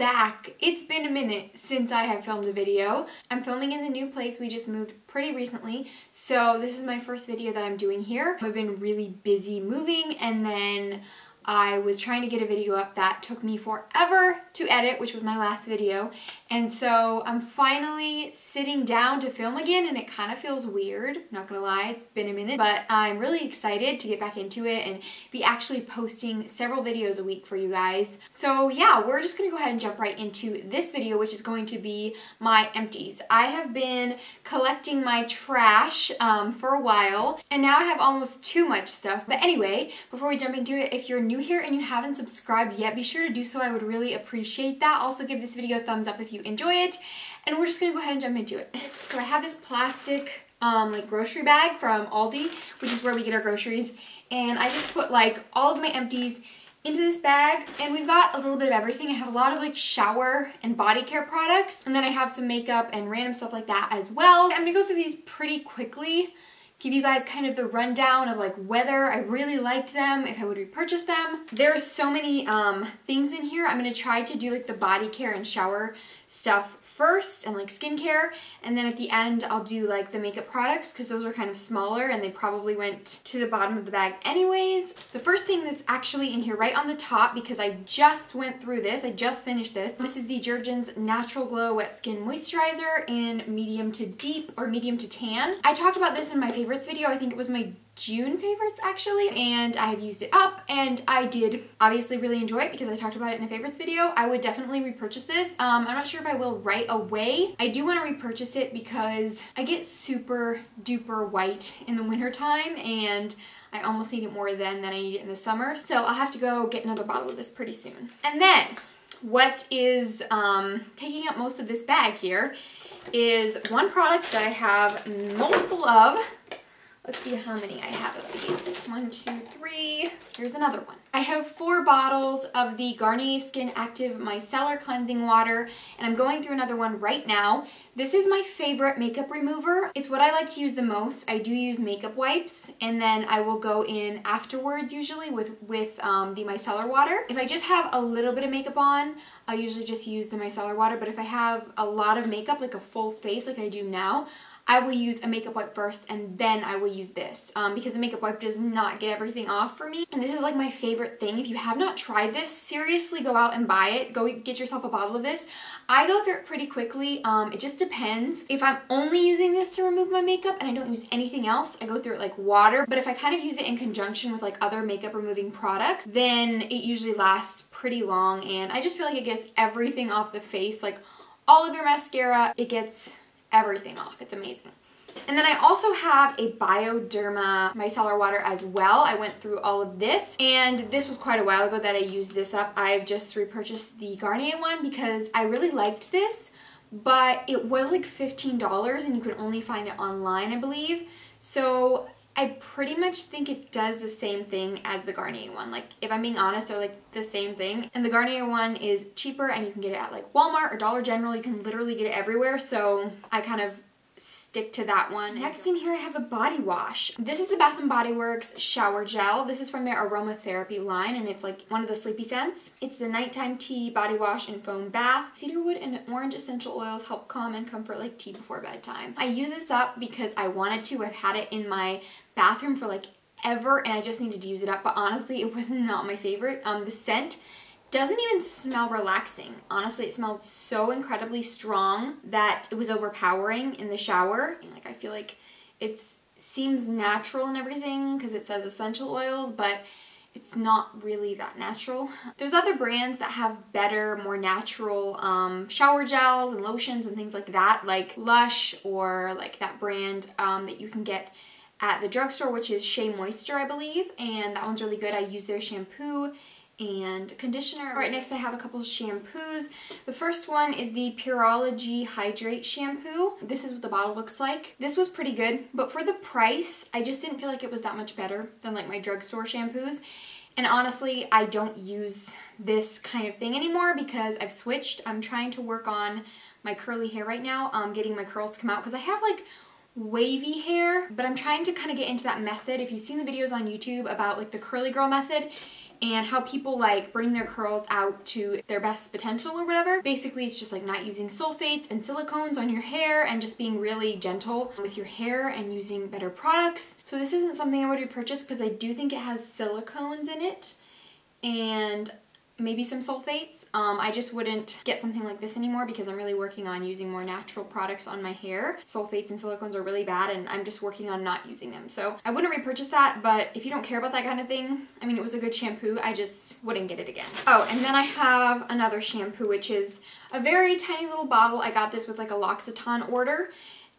back. It's been a minute since I have filmed a video. I'm filming in the new place. We just moved pretty recently, so this is my first video that I'm doing here. I've been really busy moving, and then I was trying to get a video up that took me forever to edit, which was my last video. And so I'm finally sitting down to film again, and it kind of feels weird, not gonna lie, it's been a minute, but I'm really excited to get back into it and be actually posting several videos a week for you guys. So yeah, we're just gonna go ahead and jump right into this video, which is going to be my empties. I have been collecting my trash for a while, and now I have almost too much stuff. But anyway, before we jump into it, if you're new here and you haven't subscribed yet, be sure to do so. I would really appreciate that. Also, give this video a thumbs up if you enjoy it, and we're just gonna go ahead and jump into it. So I have this plastic like grocery bag from Aldi, which is where we get our groceries, and I just put like all of my empties into this bag, and we've got a little bit of everything. I have a lot of like shower and body care products, and then I have some makeup and random stuff like that as well. I'm gonna go through these pretty quickly, give you guys kind of the rundown of like whether I really liked them, if I would repurchase them. There's so many things in here. I'm gonna try to do like the body care and shower stuff first, and like skincare, and then at the end I'll do like the makeup products, because those are kind of smaller and they probably went to the bottom of the bag anyways. The first thing that's actually in here right on the top, because I just went through this, I just finished this. This is the Jergens Natural Glow Wet Skin Moisturizer in medium to deep, or medium to tan. I talked about this in my favorites video. I think it was my June favorites actually, and I have used it up, and I did obviously really enjoy it because I talked about it in a favorites video. I would definitely repurchase this. I'm not sure if I will right away. I do want to repurchase it because I get super duper white in the winter time, and I almost need it more then than I need it in the summer. So I'll have to go get another bottle of this pretty soon. And then what is taking up most of this bag here is one product that I have multiple of. Let's see how many I have of these. 1, 2, 3. Here's another one. I have 4 bottles of the Garnier Skin Active Micellar Cleansing Water, and I'm going through another one right now. This is my favorite makeup remover. It's what I like to use the most. I do use makeup wipes, and then I will go in afterwards usually with the micellar water. If I just have a little bit of makeup on, I usually just use the micellar water, but if I have a lot of makeup, like a full face like I do now, I will use a makeup wipe first, and then I will use this because the makeup wipe does not get everything off for me. And this is like my favorite thing. If you have not tried this, seriously go out and buy it. Go get yourself a bottle of this. I go through it pretty quickly. It just depends. If I'm only using this to remove my makeup and I don't use anything else, I go through it like water. But if I kind of use it in conjunction with like other makeup removing products, then it usually lasts pretty long, and I just feel like it gets everything off the face, like all of your mascara, it gets everything off. It's amazing. And then I also have a Bioderma micellar water as well. I went through all of this, and this was quite a while ago that I used this up. I've just repurchased the Garnier one because I really liked this, but it was like $15 and you could only find it online, I believe. So I pretty much think it does the same thing as the Garnier one. Like, if I'm being honest, they're like the same thing. And the Garnier one is cheaper, and you can get it at like Walmart or Dollar General. You can literally get it everywhere, so I kind of stick to that one. Next in here I have a body wash. This is the Bath & Body Works shower gel. This is from their aromatherapy line, and it's like one of the sleepy scents. It's the nighttime tea body wash and foam bath. Cedarwood and orange essential oils help calm and comfort like tea before bedtime. I use this up because I wanted to. I've had it in my bathroom for like ever, and I just needed to use it up, but honestly it was not my favorite. The scent doesn't even smell relaxing. Honestly, it smelled so incredibly strong that it was overpowering in the shower. Like, I feel like it seems natural and everything because it says essential oils, but it's not really that natural. There's other brands that have better, more natural shower gels and lotions and things like that, like Lush, or like that brand that you can get at the drugstore, which is Shea Moisture, I believe, and that one's really good. I use their shampoo and conditioner. Right next I have a couple of shampoos. The first one is the Pureology Hydrate shampoo. This is what the bottle looks like. This was pretty good, but for the price, I just didn't feel like it was that much better than like my drugstore shampoos. And honestly, I don't use this kind of thing anymore because I've switched. I'm trying to work on my curly hair right now, getting my curls to come out, because I have like wavy hair, but I'm trying to kind of get into that method. If you've seen the videos on YouTube about like the curly girl method, and how people like bring their curls out to their best potential or whatever. Basically, it's just like not using sulfates and silicones on your hair and just being really gentle with your hair and using better products. So this isn't something I would repurchase because I do think it has silicones in it and maybe some sulfates. I just wouldn't get something like this anymore because I'm really working on using more natural products on my hair. Sulfates and silicones are really bad and I'm just working on not using them. So I wouldn't repurchase that, but if you don't care about that kind of thing, I mean, it was a good shampoo. I just wouldn't get it again. Oh, and then I have another shampoo, which is a very tiny little bottle. I got this with like a L'Occitane order.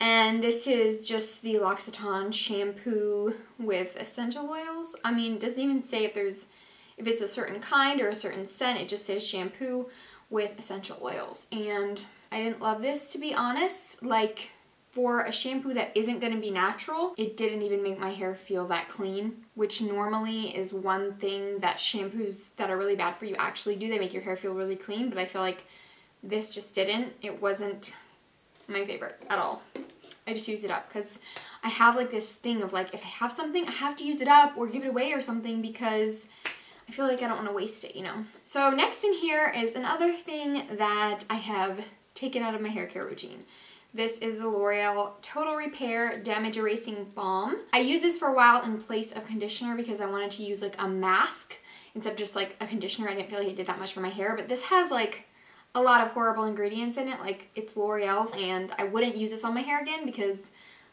And this is just the L'Occitane shampoo with essential oils. I mean, it doesn't even say if it's a certain kind or a certain scent. It just says shampoo with essential oils. And I didn't love this, to be honest. Like, for a shampoo that isn't going to be natural, it didn't even make my hair feel that clean, which normally is one thing that shampoos that are really bad for you actually do. They make your hair feel really clean, but I feel like this just didn't. It wasn't my favorite at all. I just used it up because I have like this thing of like, if I have something, I have to use it up or give it away or something because I feel like I don't want to waste it, you know. So next in here is another thing that I have taken out of my hair care routine. This is the L'Oreal Total Repair Damage Erasing Balm. I used this for a while in place of conditioner because I wanted to use like a mask instead of just like a conditioner. I didn't feel like it did that much for my hair, but this has like a lot of horrible ingredients in it. Like, it's L'Oreal's, and I wouldn't use this on my hair again because,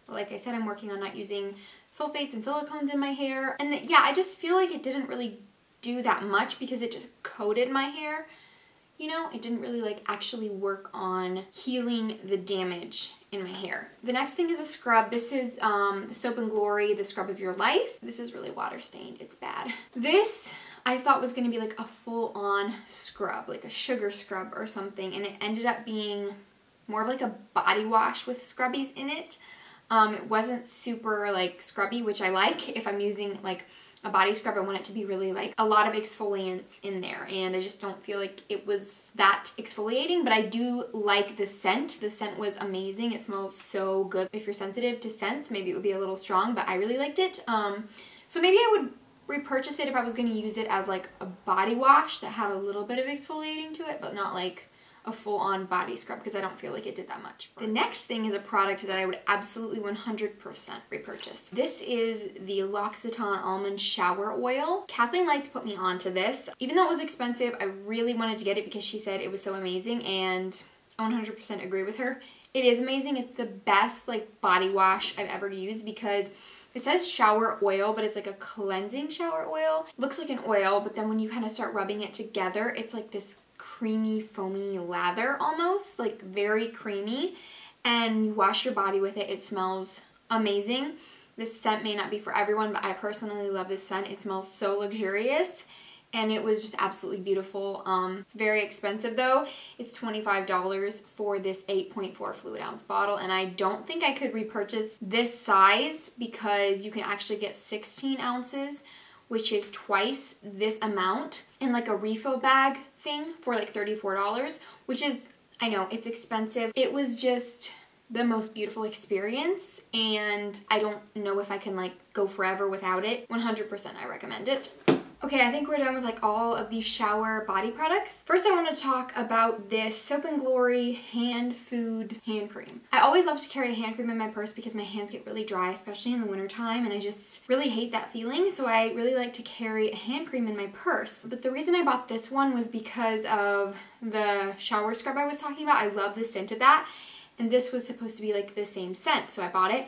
like I said, I'm working on not using sulfates and silicones in my hair. And yeah, I just feel like it didn't really do that much because it just coated my hair. You know, it didn't really like actually work on healing the damage in my hair. The next thing is a scrub. This is the Soap and Glory, the Scrub of Your Life. This is really water stained. It's bad. This I thought was going to be like a full-on scrub, like a sugar scrub or something, and it ended up being more of like a body wash with scrubbies in it. It wasn't super like scrubby, which I like. If I'm using like a body scrub, I want it to be really like a lot of exfoliants in there, and I just don't feel like it was that exfoliating, but I do like the scent. The scent was amazing. It smells so good. If you're sensitive to scents, maybe it would be a little strong, but I really liked it. So maybe I would repurchase it if I was going to use it as like a body wash that had a little bit of exfoliating to it, but not like a full-on body scrub because I don't feel like it did that much. The next thing is a product that I would absolutely 100% repurchase. This is the L'Occitane Almond Shower Oil. Kathleen Lights put me onto this. Even though it was expensive, I really wanted to get it because she said it was so amazing, and I 100% agree with her. It is amazing. It's the best like body wash I've ever used because it says shower oil, but it's like a cleansing shower oil. It looks like an oil, but then when you kind of start rubbing it together, it's like this creamy, foamy lather almost, like very creamy. And you wash your body with it. It smells amazing. This scent may not be for everyone, but I personally love this scent. It smells so luxurious. And it was just absolutely beautiful. It's very expensive though. It's $25 for this 8.4 fluid ounce bottle, and I don't think I could repurchase this size because you can actually get 16 ounces, which is twice this amount, in like a refill bag thing for like $34, which is, I know, it's expensive. It was just the most beautiful experience, and I don't know if I can like go forever without it. 100% I recommend it. Okay, I think we're done with like all of these shower body products. First, I want to talk about this Soap and Glory hand food hand cream. I always love to carry a hand cream in my purse because my hands get really dry, especially in the winter time, and I just really hate that feeling. So I really like to carry a hand cream in my purse. But the reason I bought this one was because of the shower scrub I was talking about. I love the scent of that, and this was supposed to be like the same scent, so I bought it.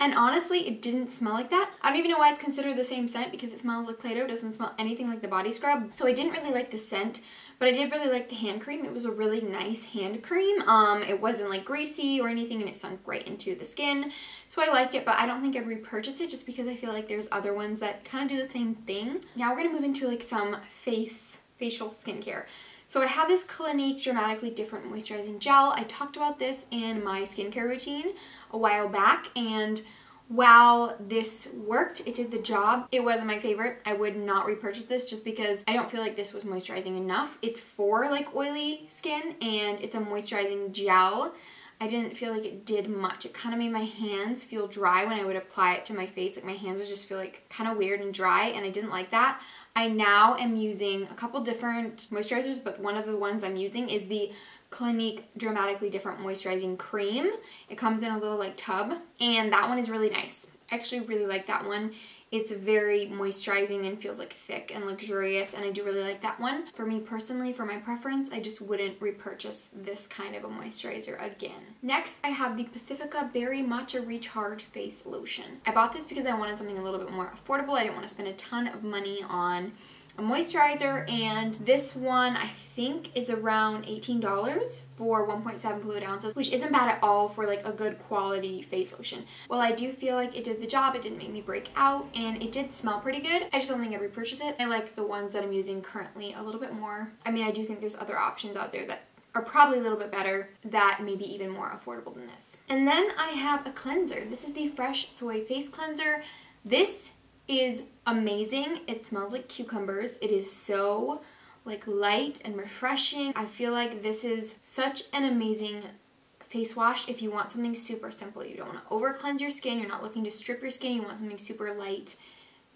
And honestly, it didn't smell like that. I don't even know why it's considered the same scent because it smells like Play-Doh. It doesn't smell anything like the body scrub. So I didn't really like the scent, but I did really like the hand cream. It was a really nice hand cream. It wasn't like greasy or anything, and it sunk right into the skin. So I liked it, but I don't think I'd repurchase it just because I feel like there's other ones that kind of do the same thing. Now we're gonna move into like some facial skincare. So I have this Clinique Dramatically Different Moisturizing Gel. I talked about this in my skincare routine a while back, and while this worked, it did the job, it wasn't my favorite. I would not repurchase this just because I don't feel like this was moisturizing enough. It's for like oily skin, and it's a moisturizing gel. I didn't feel like it did much. It kind of made my hands feel dry when I would apply it to my face. Like my hands would just feel like kind of weird and dry, and I didn't like that. I now am using a couple different moisturizers, but one of the ones I'm using is the Clinique Dramatically Different Moisturizing Cream. It comes in a little like tub, and that one is really nice. I actually really like that one. It's very moisturizing and feels like thick and luxurious, and I do really like that one. For me personally, for my preference, I just wouldn't repurchase this kind of a moisturizer again. Next, I have the Pacifica Berry Matcha Recharge Face Lotion. I bought this because I wanted something a little bit more affordable. I didn't want to spend a ton of money on a moisturizer, and this one I think is around $18 for 1.7 fluid ounces, which isn't bad at all for like a good quality face lotion. Well, I do feel like it did the job. It didn't make me break out, and it did smell pretty good. I just don't think I'd repurchase it. I like the ones that I'm using currently a little bit more. I mean, I do think there's other options out there that are probably a little bit better, that may be even more affordable than this. And then I have a cleanser. This is the Fresh Soy Face Cleanser. This is amazing. It smells like cucumbers. It is so like light and refreshing. I feel like this is such an amazing face wash if you want something super simple. You don't want to over cleanse your skin. You're not looking to strip your skin. You want something super light,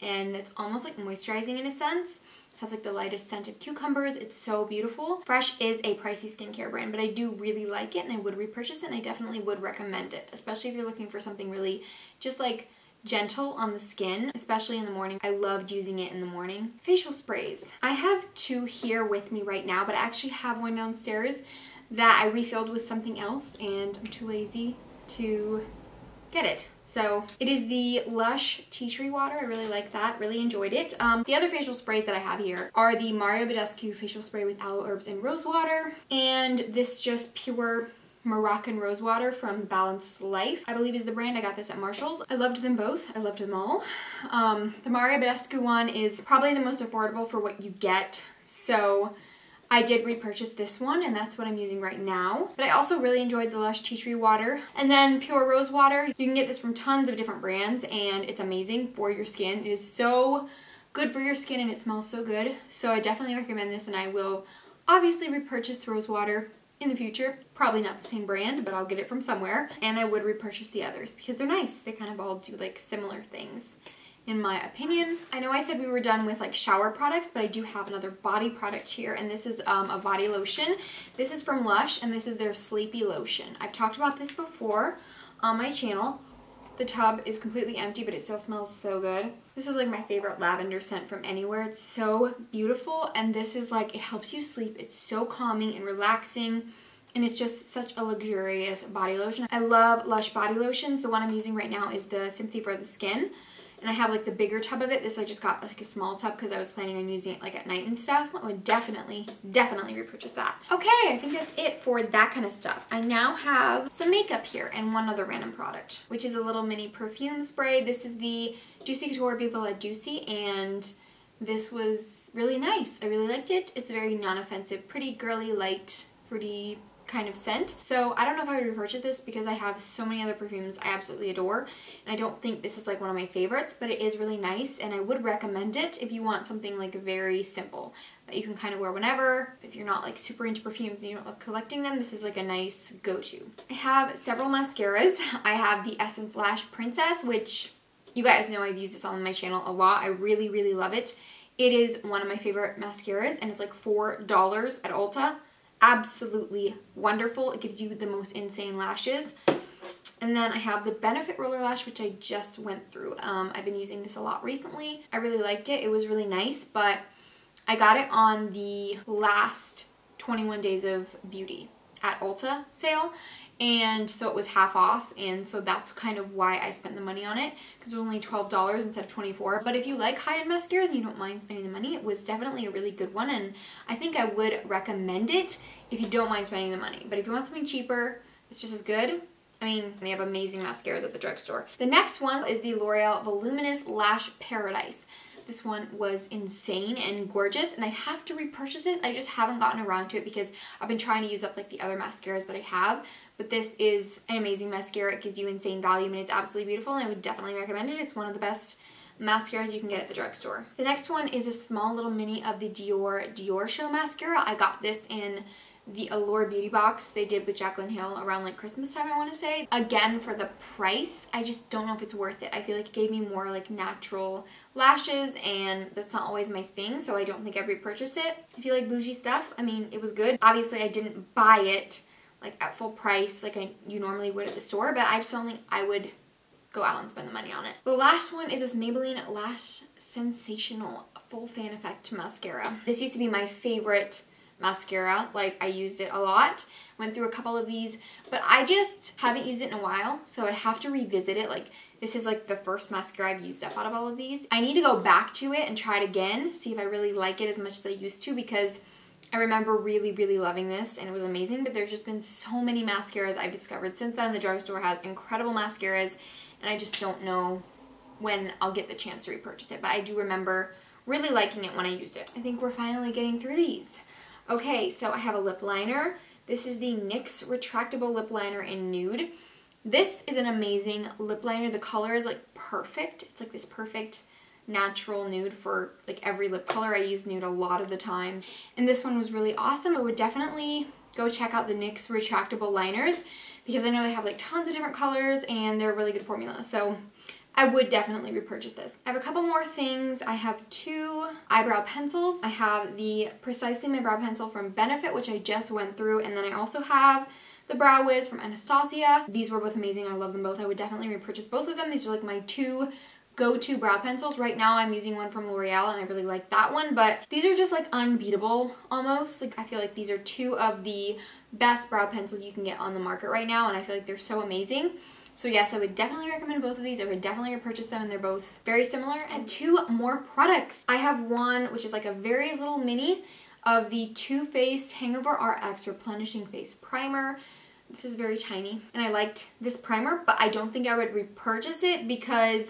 and it's almost like moisturizing in a sense. It has like the lightest scent of cucumbers. It's so beautiful. Fresh is a pricey skincare brand, but I do really like it, and I would repurchase it, and I definitely would recommend it, especially if you're looking for something really just like gentle on the skin, especially in the morning. I loved using it in the morning. Facial sprays. I have two here with me right now, but I actually have one downstairs that I refilled with something else, and I'm too lazy to get it. So it is the Lush Tea Tree Water. I really like that, really enjoyed it. The other facial sprays that I have here are the Mario Badescu Facial Spray with Aloe Herbs and Rose Water, and this just pure Moroccan Rose Water from Balanced Life, I believe is the brand. I got this at Marshall's. I loved them both. I loved them all. The Mario Badescu one is probably the most affordable for what you get, so I did repurchase this one, and that's what I'm using right now. But I also really enjoyed the Lush Tea Tree Water. And then Pure Rose Water. You can get this from tons of different brands, and it's amazing for your skin. It is so good for your skin, and it smells so good. So I definitely recommend this, and I will obviously repurchase Rose Water in the future. Probably not the same brand, but I'll get it from somewhere. And I would repurchase the others because they're nice. They kind of all do like similar things, in my opinion. I know I said we were done with like shower products, but I do have another body product here, and this is a body lotion. This is from Lush, and this is their Sleepy Lotion. I've talked about this before on my channel. The tub is completely empty, but it still smells so good. This is like my favorite lavender scent from anywhere. It's so beautiful, and this is like, it helps you sleep. It's so calming and relaxing, and it's just such a luxurious body lotion. I love Lush body lotions. The one I'm using right now is the Sympathy for the Skin, and I have like the bigger tub of it. This I just got like a small tub because I was planning on using it like at night and stuff. I would definitely repurchase that. Okay, I think that's it for that kind of stuff. I now have some makeup here and one other random product, which is a little mini perfume spray. This is the Juicy Couture Viva La Juicy, and this was really nice. I really liked it. It's a very non-offensive, pretty girly, light, fruity kind of scent. So I don't know if I would repurchase this because I have so many other perfumes I absolutely adore, and I don't think this is like one of my favorites, but it is really nice, and I would recommend it if you want something like very simple that you can kind of wear whenever. If you're not like super into perfumes and you don't love collecting them, this is like a nice go-to. I have several mascaras. I have the Essence Lash Princess, which you guys know I've used this on my channel a lot. I really, really love it. It is one of my favorite mascaras, and it's like $4 at Ulta. Absolutely wonderful. It gives you the most insane lashes. And then I have the Benefit Roller Lash, which I just went through. I've been using this a lot recently. I really liked it. It was really nice, but I got it on the last 21 Days of Beauty at Ulta sale, and so it was half off, and so that's kind of why I spent the money on it, because it was only $12 instead of $24. But if you like high-end mascaras and you don't mind spending the money, it was definitely a really good one, and I think I would recommend it if you don't mind spending the money. But if you want something cheaper, it's just as good. I mean, they have amazing mascaras at the drugstore. The next one is the L'Oreal Voluminous Lash Paradise. This one was insane and gorgeous, and I have to repurchase it. I just haven't gotten around to it because I've been trying to use up like the other mascaras that I have. But this is an amazing mascara. It gives you insane volume, and it's absolutely beautiful, and I would definitely recommend it. It's one of the best mascaras you can get at the drugstore. The next one is a small little mini of the Dior Show mascara. I got this in the Allure Beauty Box they did with Jaclyn Hill around like Christmas time, I want to say. Again, for the price, I just don't know if it's worth it. I feel like it gave me more like natural lashes, and that's not always my thing, so I don't think I'd repurchase it. If you like bougie stuff, I mean, it was good. Obviously, I didn't buy it like at full price like you normally would at the store, but I just don't think I would go out and spend the money on it. The last one is this Maybelline Lash Sensational Full Fan Effect Mascara. This used to be my favorite mascara. Like, I used it a lot. Went through a couple of these, but I just haven't used it in a while, so I'd have to revisit it. Like, this is like the first mascara I've used up out of all of these. I need to go back to it and try it again, see if I really like it as much as I used to, because I remember really, really loving this and it was amazing, but there's just been so many mascaras I've discovered since then. The drugstore has incredible mascaras, and I just don't know when I'll get the chance to repurchase it, but I do remember really liking it when I used it. I think we're finally getting through these. Okay, so I have a lip liner. This is the NYX Retractable Lip Liner in Nude. This is an amazing lip liner. The color is like perfect. It's like this perfect natural nude for like every lip color. I use nude a lot of the time, and this one was really awesome. I would definitely go check out the NYX Retractable Liners because I know they have like tons of different colors and they're a really good formula. So I would definitely repurchase this. I have a couple more things. I have 2 eyebrow pencils. I have the Precisely My Brow Pencil from Benefit, which I just went through, and then I also have the Brow Wiz from Anastasia. These were both amazing. I love them both. I would definitely repurchase both of them. These are like my 2 go-to brow pencils. Right now I'm using one from L'Oreal and I really like that one, but these are just like unbeatable almost. Like, I feel like these are 2 of the best brow pencils you can get on the market right now, and I feel like they're so amazing. So yes, I would definitely recommend both of these. I would definitely repurchase them, and they're both very similar. And 2 more products. I have one which is like a very little mini of the Too Faced Hangover RX Replenishing Face Primer. This is very tiny, and I liked this primer, but I don't think I would repurchase it because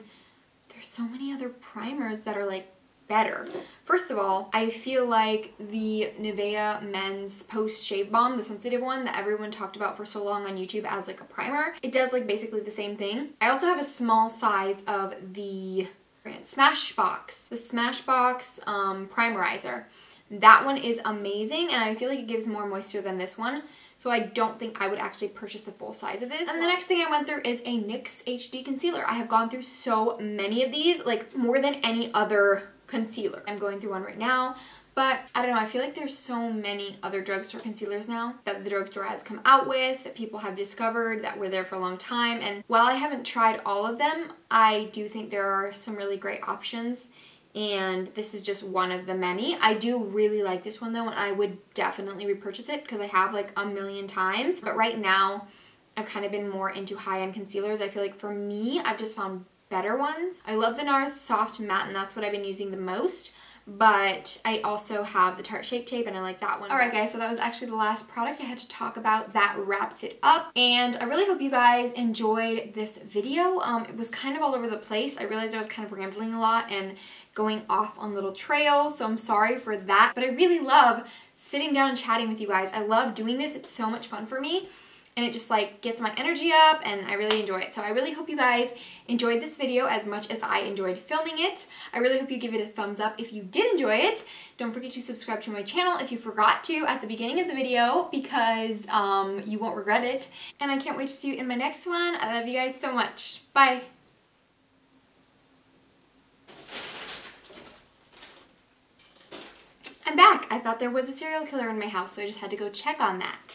there's so many other primers that are like better. First of all, I feel like the Nivea Men's Post Shave Balm, the sensitive one that everyone talked about for so long on YouTube as like a primer, it does like basically the same thing. I also have a small size of the Smashbox, the Smashbox Primerizer. That one is amazing, and I feel like it gives more moisture than this one, so I don't think I would actually purchase the full size of this. And the next thing I went through is a NYX HD concealer. I have gone through so many of these, like more than any other concealer. I'm going through one right now, but I don't know, I feel like there's so many other drugstore concealers now that the drugstore has come out with, that people have discovered, that were there for a long time, and while I haven't tried all of them, I do think there are some really great options, and this is just one of the many. I do really like this one though, and I would definitely repurchase it because I have like a million times, but right now I've kind of been more into high-end concealers. I feel like for me, I've just found better ones. I love the NARS Soft Matte, and that's what I've been using the most, but I also have the Tarte Shape Tape, and I like that one. Alright guys, so that was actually the last product I had to talk about. That wraps it up, and I really hope you guys enjoyed this video. It was kind of all over the place. I realized I was kind of rambling a lot and going off on little trails, so I'm sorry for that, but I really love sitting down and chatting with you guys. I love doing this. It's so much fun for me, and it just like gets my energy up, and I really enjoy it. So I really hope you guys enjoyed this video as much as I enjoyed filming it. I really hope you give it a thumbs up if you did enjoy it. Don't forget to subscribe to my channel if you forgot to at the beginning of the video, because you won't regret it. And I can't wait to see you in my next one. I love you guys so much. Bye. I'm back. I thought there was a serial killer in my house, so I just had to go check on that.